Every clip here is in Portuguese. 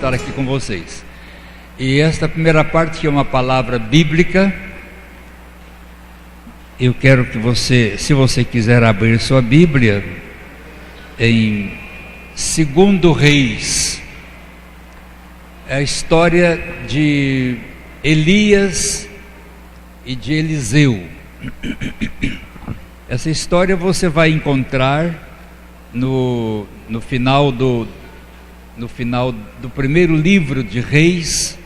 estar aqui com vocês. E esta primeira parte, que é uma palavra bíblica, eu quero que você, se você quiser abrir sua Bíblia, em 2 Reis, é a história de Elias e de Eliseu. Essa história você vai encontrar no final do primeiro livro de Reis,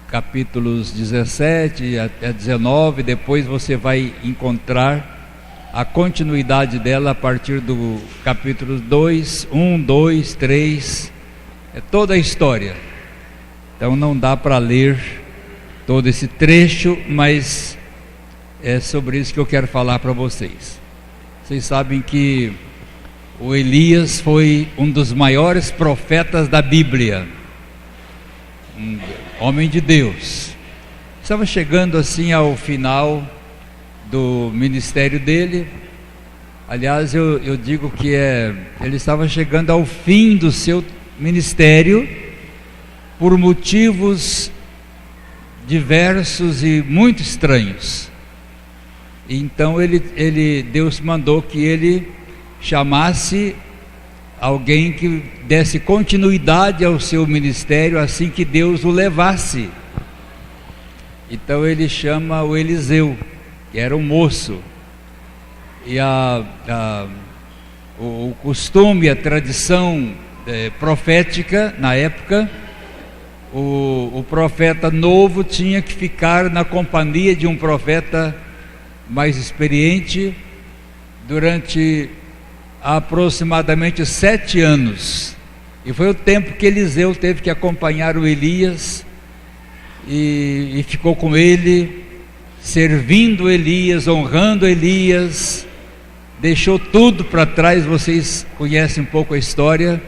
capítulos 17 até 19. Depois você vai encontrar a continuidade dela a partir do capítulo 2, 1, 2, 3, é toda a história. Então não dá para ler todo esse trecho, mas é sobre isso que eu quero falar para vocês. Vocês sabem que o Elias foi um dos maiores profetas da Bíblia, um homem de Deus. Estava chegando assim ao final do ministério dele. Aliás, eu digo que ele estava chegando ao fim do seu ministério por motivos diversos e muito estranhos. Então Deus mandou que ele chamasse alguém que desse continuidade ao seu ministério assim que Deus o levasse. Então ele chama o Eliseu, que era um moço. E o costume, a tradição profética na época, o profeta novo tinha que ficar na companhia de um profeta mais experiente durante aproximadamente 7 anos. E foi o tempo que Eliseu teve que acompanhar o Elias e ficou com ele, servindo Elias, honrando Elias, deixou tudo para trás. Vocês conhecem um pouco a história.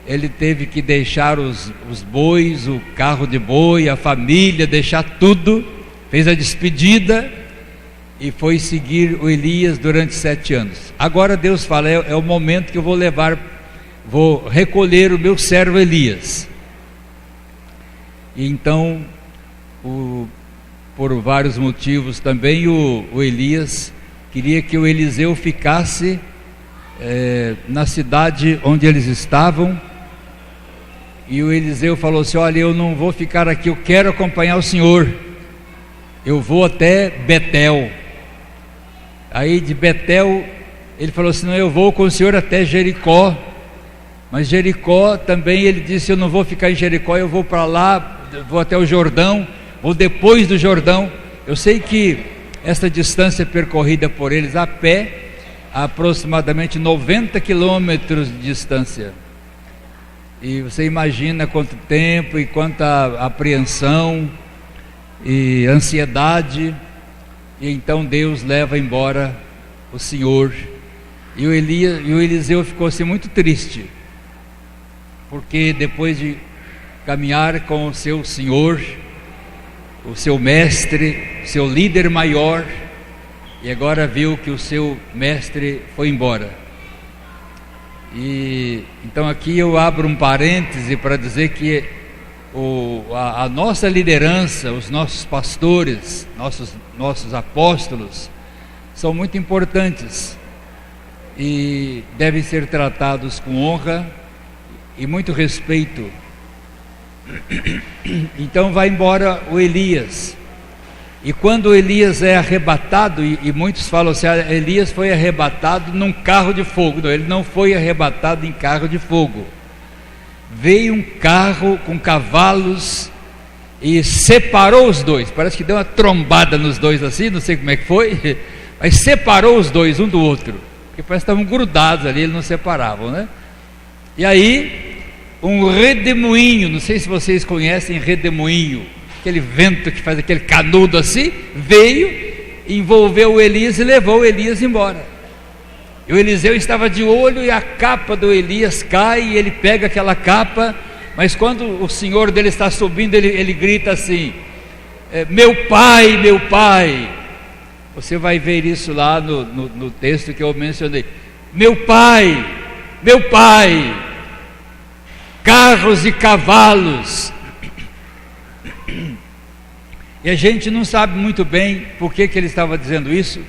Ele teve que deixar os bois, o carro de boi, a família, deixar tudo, fez a despedida e foi seguir o Elias durante 7 anos. Agora Deus fala, é o momento que eu vou recolher o meu servo Elias. E então, por vários motivos também, o Elias queria que o Eliseu ficasse na cidade onde eles estavam. E o Eliseu falou assim: olha, eu não vou ficar aqui, eu quero acompanhar o Senhor, eu vou até Betel. Aí de Betel ele falou assim: não, eu vou com o Senhor até Jericó. Mas Jericó também, ele disse: eu não vou ficar em Jericó, eu vou para lá, vou até o Jordão, ou depois do Jordão. Eu sei que essa distância percorrida por eles a pé, aproximadamente 90 quilômetros de distância. E você imagina quanto tempo e quanta apreensão e ansiedade. E então Deus leva embora o Senhor. E o Eliseu ficou assim muito triste, porque depois de caminhar com o seu Senhor, o seu mestre, seu líder maior, e agora viu que o seu mestre foi embora. E então aqui eu abro um parêntese para dizer que a nossa liderança, os nossos pastores, nossos apóstolos, são muito importantes e devem ser tratados com honra e muito respeito. Então vai embora o Elias. E quando Elias é arrebatado, e muitos falam assim: Elias foi arrebatado num carro de fogo. Não, ele não foi arrebatado em carro de fogo. Veio um carro com cavalos e separou os dois. Parece que deu uma trombada nos dois assim, não sei como é que foi, mas separou os dois um do outro, porque parece que estavam grudados ali, eles não separavam, né? E aí um redemoinho, não sei se vocês conhecem redemoinho, aquele vento que faz aquele canudo assim, veio, envolveu o Elias e levou o Elias embora. E o Eliseu estava de olho e a capa do Elias cai e ele pega aquela capa, mas quando o senhor dele está subindo, ele grita assim: meu pai, meu pai. Você vai ver isso lá no texto que eu mencionei: meu pai, meu pai. carros e cavalos. E a gente não sabe muito bem por que ele estava dizendo isso,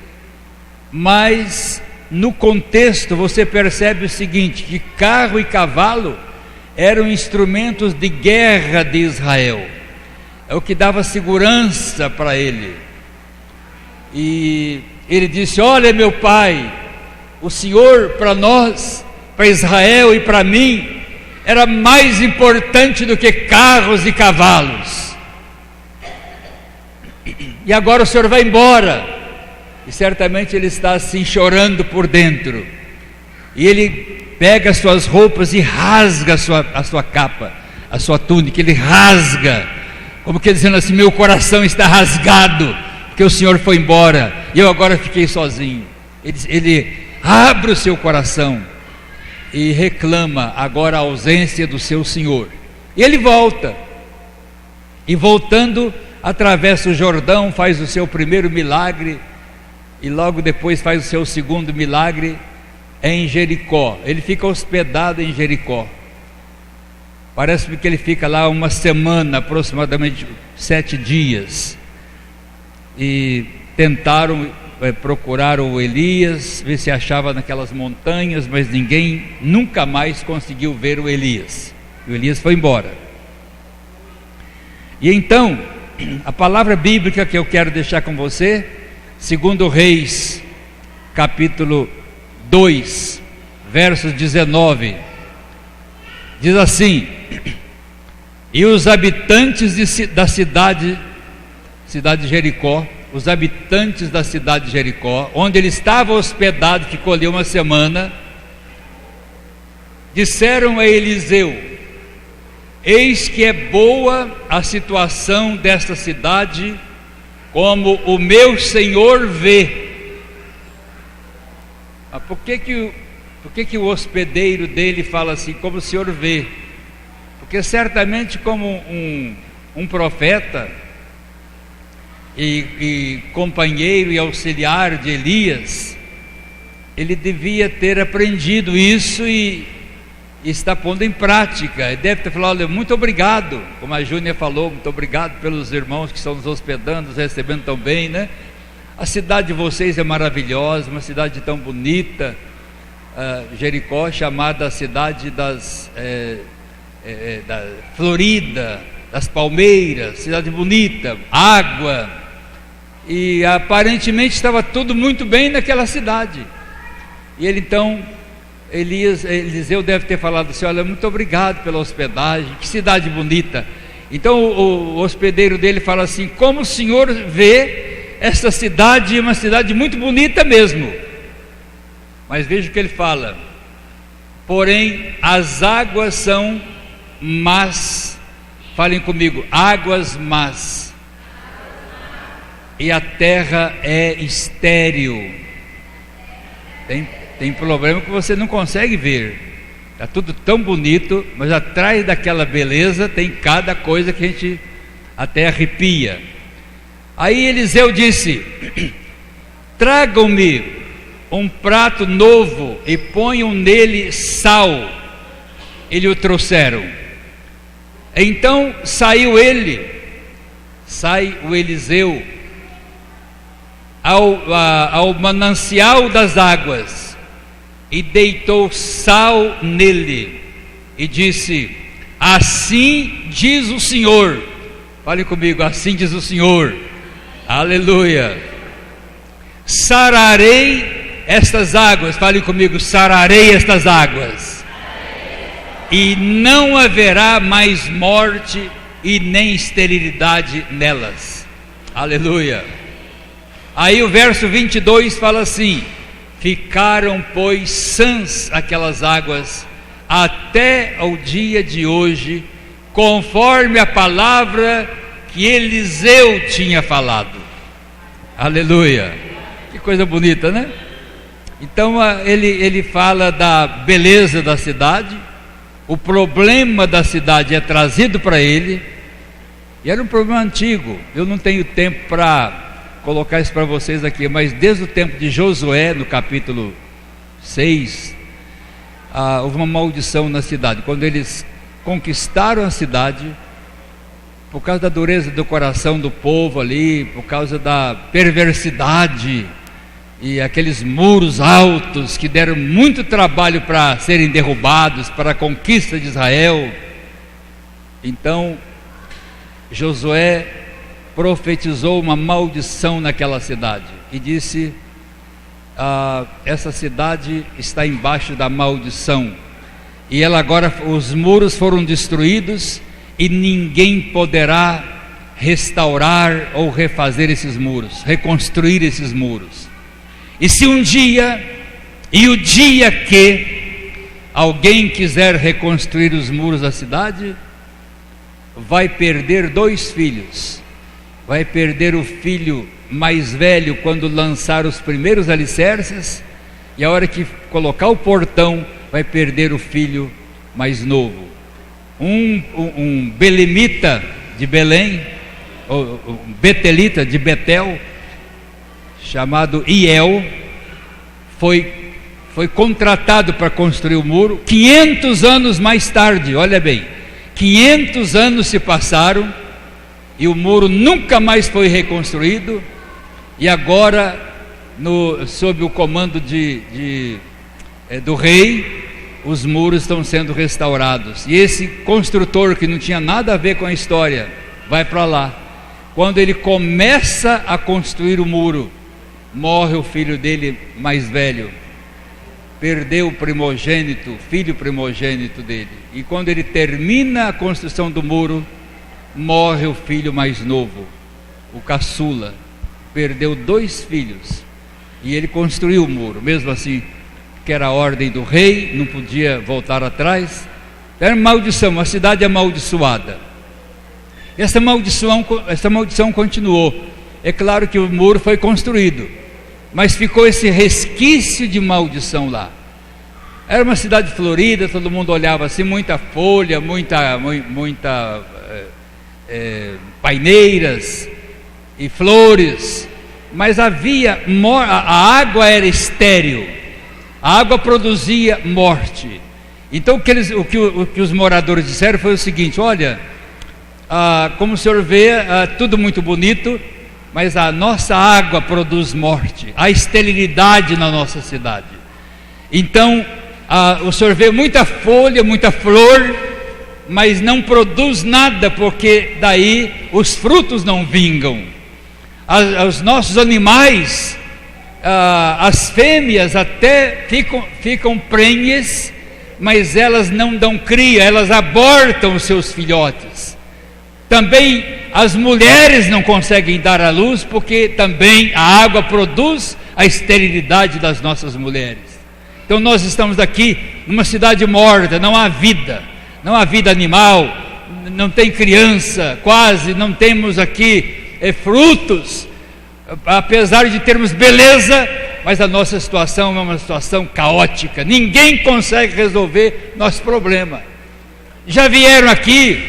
mas no contexto você percebe o seguinte, que carro e cavalo eram instrumentos de guerra de Israel, é o que dava segurança para ele. E ele disse: olha, meu pai, o Senhor para nós, para Israel e para mim, era mais importante do que carros e cavalos. E agora o Senhor vai embora. E certamente ele está assim chorando por dentro. E ele pega as suas roupas e rasga a sua capa, a sua túnica. Ele rasga, como que dizendo assim: meu coração está rasgado, porque o Senhor foi embora e eu agora fiquei sozinho. Ele abre o seu coração e reclama agora a ausência do seu Senhor. E ele volta, e voltando, atravessa o Jordão, faz o seu primeiro milagre, e logo depois faz o seu segundo milagre em Jericó. Ele fica hospedado em Jericó. Parece-me que ele fica lá uma semana, aproximadamente 7 dias. E tentaram procurar o Elias, ver se achava naquelas montanhas, mas ninguém nunca mais conseguiu ver o Elias. O Elias foi embora. E então, a palavra bíblica que eu quero deixar com você, segundo Reis, capítulo 2, versos 19, diz assim: e os habitantes da cidade de Jericó, os habitantes da cidade de Jericó, onde ele estava hospedado, ficou ali uma semana, disseram a Eliseu: eis que é boa a situação desta cidade, como o meu Senhor vê. Mas por que o hospedeiro dele fala assim, como o Senhor vê? Porque certamente como um profeta e companheiro e auxiliar de Elias, ele devia ter aprendido isso e está pondo em prática. Ele deve ter falado: olha, muito obrigado, como a Júnia falou, muito obrigado pelos irmãos que estão nos hospedando, nos recebendo tão bem, né? A cidade de vocês é maravilhosa, uma cidade tão bonita, Jericó, chamada a cidade da Florida, das palmeiras, cidade bonita, água, e aparentemente estava tudo muito bem naquela cidade. E ele então, Eliseu deve ter falado assim: olha, muito obrigado pela hospedagem, que cidade bonita. Então o hospedeiro dele fala assim: como o Senhor vê, essa cidade é uma cidade muito bonita mesmo. Mas veja o que ele fala: porém as águas são más. Falem comigo: águas más, e a terra é estéril. Tem problema que você não consegue ver. Está tudo tão bonito, mas atrás daquela beleza tem cada coisa que a gente até arrepia. Aí Eliseu disse: tragam-me um prato novo e ponham nele sal. E lhe o trouxeram. Então sai o Eliseu ao manancial das águas, e deitou sal nele, e disse: assim diz o Senhor. Fale comigo: assim diz o Senhor. Aleluia. Sararei estas águas. Fale comigo: sararei estas águas, e não haverá mais morte e nem esterilidade nelas. Aleluia. Aí o verso 22 fala assim: ficaram, pois, sãs aquelas águas até ao dia de hoje, conforme a palavra que Eliseu tinha falado. Aleluia. Que coisa bonita, né? Então ele fala da beleza da cidade. O problema da cidade é trazido para ele, e era um problema antigo. Eu não tenho tempo para colocar isso para vocês aqui, mas desde o tempo de Josué, no capítulo 6, houve uma maldição na cidade. Quando eles conquistaram a cidade, por causa da dureza do coração do povo ali, por causa da perversidade e aqueles muros altos que deram muito trabalho para serem derrubados, para a conquista de Israel. Então Josué profetizou uma maldição naquela cidade e disse: essa cidade está embaixo da maldição, e ela agora, os muros foram destruídos e ninguém poderá restaurar ou refazer esses muros, reconstruir esses muros. E se um dia, e o dia que alguém quiser reconstruir os muros da cidade, vai perder 2 filhos. Vai perder o filho mais velho quando lançar os primeiros alicerces, e a hora que colocar o portão, vai perder o filho mais novo. Um belemita de Belém, ou betelita de Betel, chamado Iel, foi contratado para construir o muro. 500 anos mais tarde, olha bem, 500 anos se passaram e o muro nunca mais foi reconstruído. E agora, sob o comando do rei, os muros estão sendo restaurados. E esse construtor, que não tinha nada a ver com a história, vai para lá. Quando ele começa a construir o muro, morre o filho dele mais velho, perdeu o primogênito, filho primogênito dele. E quando ele termina a construção do muro, morre o filho mais novo, o caçula. Perdeu 2 filhos, e ele construiu o muro, mesmo assim, que era a ordem do rei, não podia voltar atrás. Era maldição, a cidade é amaldiçoada. Essa maldição continuou. É claro que o muro foi construído, mas ficou esse resquício de maldição lá. Era uma cidade florida, todo mundo olhava assim, muita folha, muita paineiras e flores, mas havia a água era estéril, a água produzia morte. Então o que os moradores disseram foi o seguinte: olha, como o senhor vê, tudo muito bonito, mas a nossa água produz morte, há esterilidade na nossa cidade. Então o senhor vê muita folha, muita flor, mas não produz nada, porque daí os frutos não vingam. Os nossos animais, as fêmeas até ficam prenhes, mas elas não dão cria, elas abortam os seus filhotes. Também as mulheres não conseguem dar à luz, porque também a água produz a esterilidade das nossas mulheres. Então nós estamos aqui numa cidade morta, não há vida animal, não tem criança, quase não temos aqui frutos, apesar de termos beleza, mas a nossa situação é uma situação caótica. Ninguém consegue resolver nosso problema. Já vieram aqui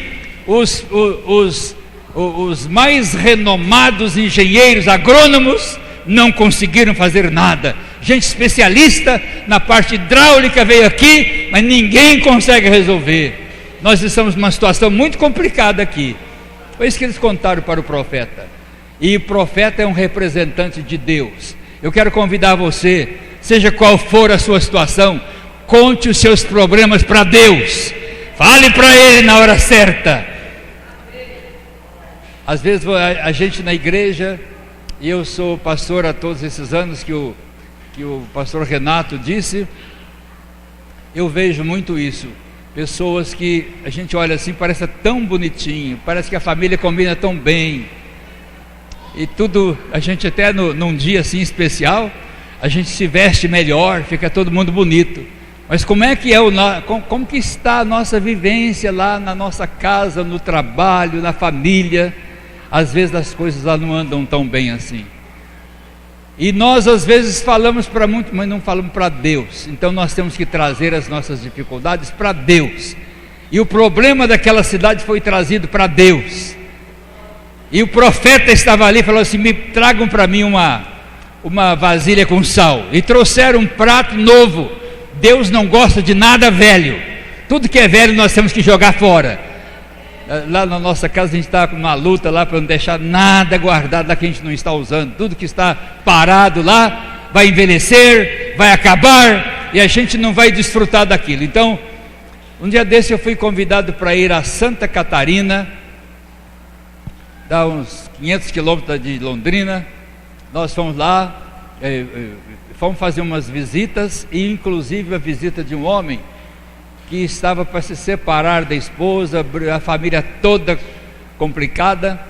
os mais renomados engenheiros agrônomos, não conseguiram fazer nada. Gente especialista na parte hidráulica veio aqui, mas ninguém consegue resolver. Nós estamos numa situação muito complicada aqui. Foi isso que eles contaram para o profeta. E o profeta é um representante de Deus. Eu quero convidar você, seja qual for a sua situação, conte os seus problemas para Deus. Fale para Ele na hora certa. Às vezes a gente na igreja, e eu sou pastor há todos esses anos que o pastor Renato disse, eu vejo muito isso. Pessoas que a gente olha assim, parece tão bonitinho, parece que a família combina tão bem, e tudo, a gente até num dia assim especial, a gente se veste melhor, fica todo mundo bonito. Mas como é que como que está a nossa vivência lá na nossa casa, no trabalho, na família? Às vezes as coisas lá não andam tão bem assim. E nós às vezes falamos para muito, mas não falamos para Deus. Então nós temos que trazer as nossas dificuldades para Deus. E o problema daquela cidade foi trazido para Deus. E o profeta estava ali e falou assim: me tragam para mim uma vasilha com sal. E trouxeram um prato novo. Deus não gosta de nada velho. Tudo que é velho nós temos que jogar fora. Lá na nossa casa a gente está com uma luta lá para não deixar nada guardado lá que a gente não está usando. Tudo que está parado lá vai envelhecer, vai acabar e a gente não vai desfrutar daquilo. Então, um dia desse eu fui convidado para ir a Santa Catarina, dá uns 500 quilômetros de Londrina. Nós fomos lá, fomos fazer umas visitas, e inclusive a visita de um homem que estava para se separar da esposa, a família toda complicada,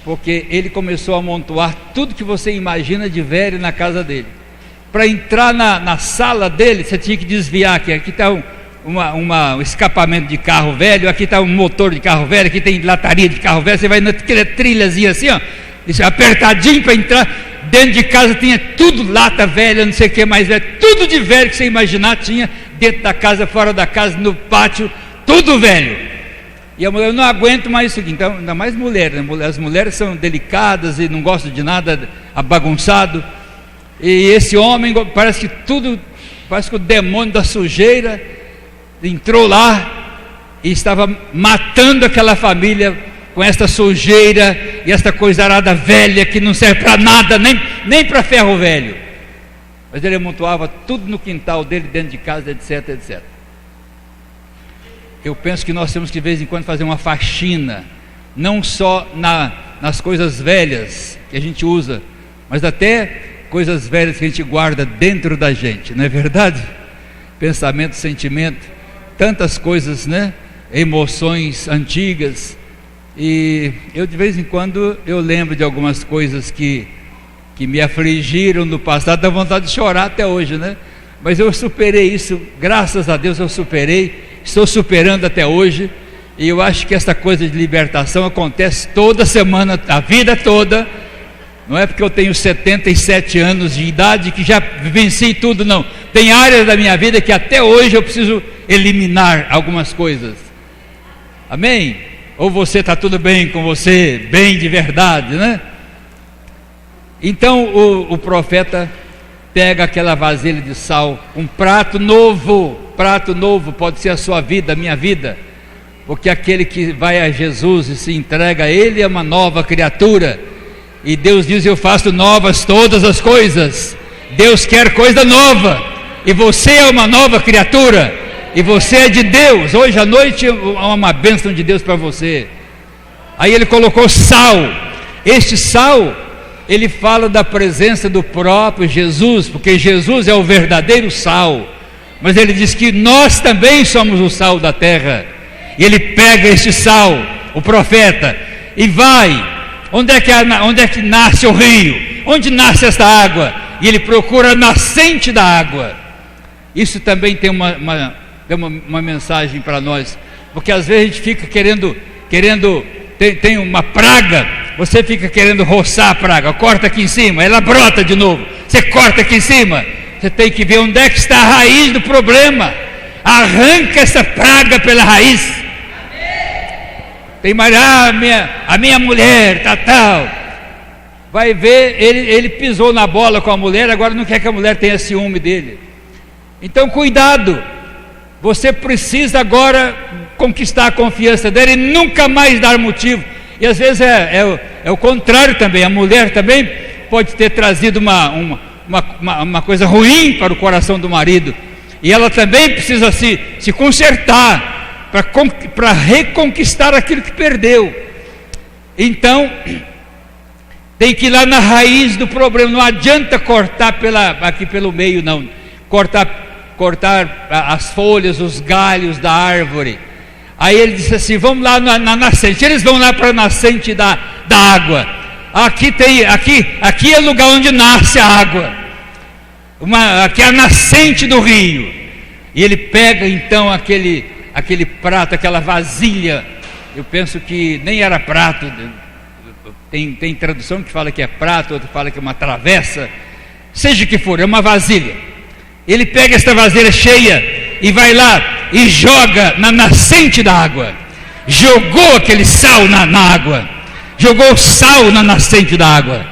porque ele começou a amontoar tudo que você imagina de velho na casa dele. Para entrar na sala dele, você tinha que desviar, aqui está um escapamento de carro velho, aqui está um motor de carro velho, aqui tem lataria de carro velho, você vai naquela trilhazinha assim, ó, apertadinho para entrar. Dentro de casa tinha tudo lata velha, não sei o que mais velho, tudo de velho que você imaginar tinha dentro da casa, fora da casa, no pátio, tudo velho. E a mulher: eu não aguento mais isso aqui. Então, ainda mais mulher, né? As mulheres são delicadas e não gostam de nada bagunçado. E esse homem, parece que o demônio da sujeira entrou lá e estava matando aquela família com esta sujeira e esta coisarada velha que não serve para nada, nem para ferro velho. Mas ele amontoava tudo no quintal dele, dentro de casa, etc, etc. Eu penso que nós temos que de vez em quando fazer uma faxina, não só nas coisas velhas que a gente usa, mas até coisas velhas que a gente guarda dentro da gente, não é verdade? Pensamento, sentimento, tantas coisas, né? Emoções antigas. E eu de vez em quando eu lembro de algumas coisas que me afligiram no passado, dá vontade de chorar até hoje, né? Mas eu superei isso, graças a Deus eu superei, estou superando até hoje. E eu acho que essa coisa de libertação acontece toda semana, a vida toda. Não é porque eu tenho 77 anos de idade que já venci tudo, não. Tem áreas da minha vida que até hoje eu preciso eliminar algumas coisas. Amém? Ou você está tudo bem com você, bem de verdade, né? Então o profeta pega aquela vasilha de sal, um prato novo pode ser a sua vida, a minha vida, porque aquele que vai a Jesus e se entrega a Ele é uma nova criatura, e Deus diz: eu faço novas todas as coisas. Deus quer coisa nova, e você é uma nova criatura, e você é de Deus. Hoje à noite é uma bênção de Deus para você. Aí ele colocou sal. Este sal, ele fala da presença do próprio Jesus, porque Jesus é o verdadeiro sal. Mas ele diz que nós também somos o sal da terra. E ele pega este sal, o profeta, e vai. Onde é que nasce o rio? Onde nasce esta água? E ele procura a nascente da água. Isso também tem uma mensagem para nós, porque às vezes a gente fica querendo tem uma praga, você fica querendo roçar a praga, corta aqui em cima, ela brota de novo, você corta aqui em cima, você tem que ver onde é que está a raiz do problema, arranca essa praga pela raiz. Tem mais, a minha mulher, tal, vai ver, ele pisou na bola com a mulher, agora não quer que a mulher tenha ciúme dele. Então cuidado, você precisa agora conquistar a confiança dele e nunca mais dar motivo. E às vezes é o contrário também, a mulher também pode ter trazido uma coisa ruim para o coração do marido, e ela também precisa se consertar para reconquistar aquilo que perdeu. Então tem que ir lá na raiz do problema. Não adianta cortar aqui pelo meio, não. Cortar as folhas, os galhos da árvore. Aí ele disse assim: vamos lá na nascente. Eles vão lá para a nascente da água. Aqui é o lugar onde nasce a água. Aqui é a nascente do rio. E ele pega então aquele prato, aquela vasilha. Eu penso que nem era prato. Tem tradução que fala que é prato, outra fala que é uma travessa. Seja o que for, é uma vasilha. Ele pega esta vasilha cheia e vai lá e joga na nascente da água. Jogou aquele sal na água, jogou sal na nascente da água,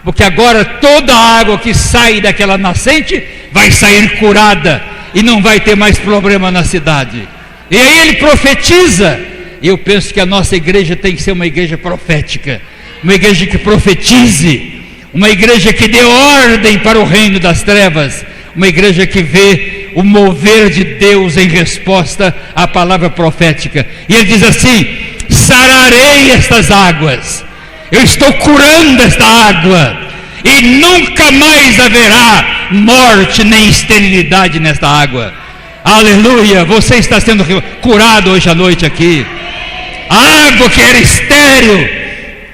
porque agora toda a água que sai daquela nascente vai sair curada e não vai ter mais problema na cidade. E aí ele profetiza. E eu penso que a nossa igreja tem que ser uma igreja profética, uma igreja que profetize, uma igreja que dê ordem para o reino das trevas, uma igreja que vê o mover de Deus em resposta à palavra profética. E ele diz assim: sararei estas águas, eu estou curando esta água, e nunca mais haverá morte nem esterilidade nesta água. Aleluia, você está sendo curado hoje à noite aqui. A água que era estéril,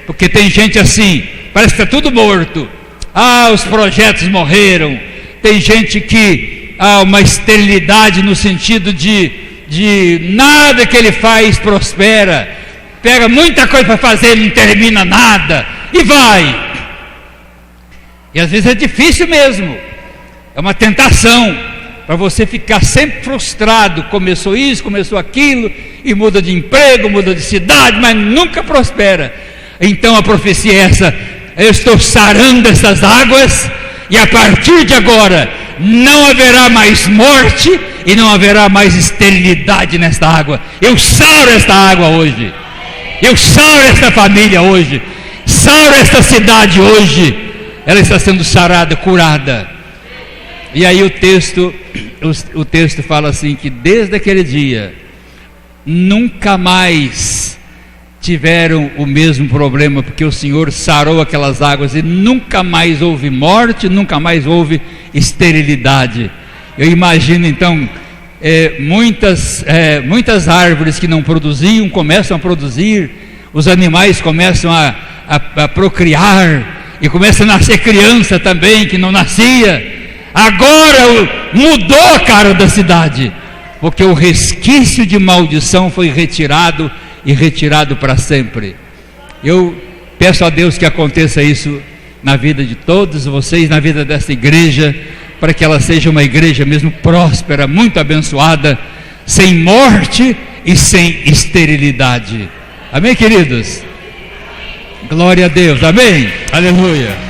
porque tem gente assim, parece que está tudo morto. Os projetos morreram. Tem gente que há uma esterilidade no sentido de nada que ele faz prospera. Pega muita coisa para fazer, não termina nada e vai. E às vezes é difícil mesmo, é uma tentação para você ficar sempre frustrado. Começou isso, começou aquilo, e muda de emprego, muda de cidade, mas nunca prospera. Então a profecia é essa: eu estou sarando essas águas, e a partir de agora não haverá mais morte e não haverá mais esterilidade nesta água. Eu saro esta água hoje, eu saro esta família hoje, saro esta cidade hoje. Ela está sendo sarada, curada. E aí o texto fala assim, que desde aquele dia nunca mais tiveram o mesmo problema, porque o Senhor sarou aquelas águas e nunca mais houve morte, nunca mais houve esterilidade. Eu imagino então muitas árvores que não produziam começam a produzir, os animais começam a procriar, e começa a nascer criança também que não nascia. Agora mudou a cara da cidade, porque o resquício de maldição foi retirado, e retirado para sempre. Eu peço a Deus que aconteça isso na vida de todos vocês, na vida dessa igreja, para que ela seja uma igreja mesmo próspera, muito abençoada, sem morte e sem esterilidade. Amém, queridos? Glória a Deus, amém? Aleluia.